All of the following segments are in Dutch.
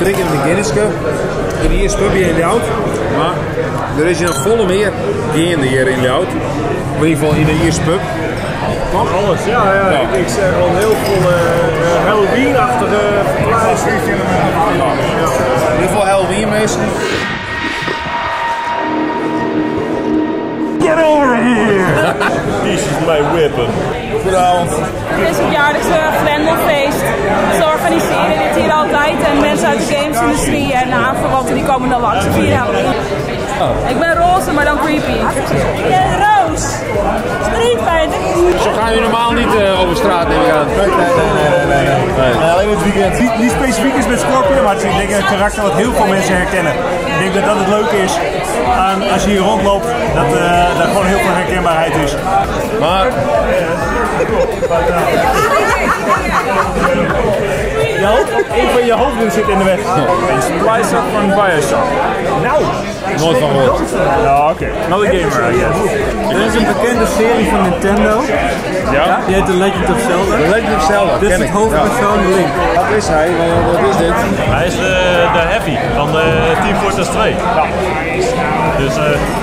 trekken in de Guinness-cup. In de eerste pub hier in Ljouwt. Maar er is een volle meer gaande hier in Ljouwt. In ieder geval in de eerste pub. Alles, ja. Ik zeg gewoon heel veel Halloween-achtige verklaringen. Heel veel Halloween mensen. Get over here! This is my weapon. Goedenavond. Dit is het jaarlijkse Glendelfeest. Ze organiseren dit hier altijd en mensen uit de gamesindustrie en aanverwanten die komen dan langs. Vier Halloween. Ik ben roze, maar dan creepy. Ik ben roos. Streetfighter. Zo gaan jullie normaal niet over straat neem ik aan. Nee, alleen het weekend. Niet specifiek is met Scorpion, maar het is denk ik een karakter wat heel veel mensen herkennen. Ik denk dat dat het leuke is als je hier rondloopt, dat er gewoon heel veel herkenbaarheid is. Maar Een van je hoofden zit in de weg. Een splicer van Bioshock. Nou! nooit van gehoord. Ja, oké. Not a gamer, I guess. Er is een bekende serie van Nintendo. Ja? Die heet The Legend of Zelda. The Legend of Zelda, Dit is ken het ik. hoofdpersoon Link. Wat is hij? Wat is dit? Hij is de heavy van Team Fortress 2. Ja. Dus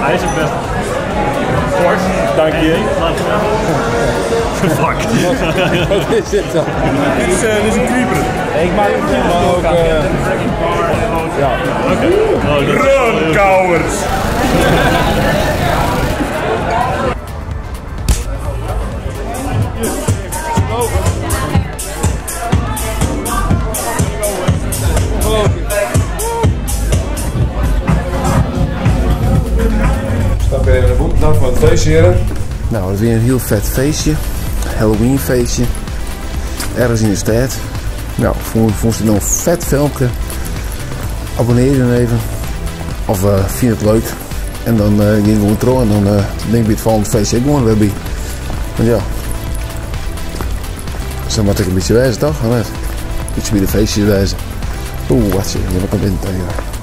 hij is het beste. Force, dank je. Fuck. Wat is dit dan? Dit is een creeper. Ik maak het ook. Ja. Runkouwers! Stap even in de boek van het feestje hier. Nou, dat is weer een heel vet feestje. Halloween feestje. Ergens in de stad. Nou, vond je nog een vet filmpje? Abonneer je dan even. Of vind het leuk. En dan gaan we gewoon trouw. En dan denk ik het volgende feestje ook gewoon weer bij. Want ja. Zo moet ik een beetje wijzen toch? Een beetje bij de feestjes wijzen. Oeh, wat zie je. Je moet een beetje tegen.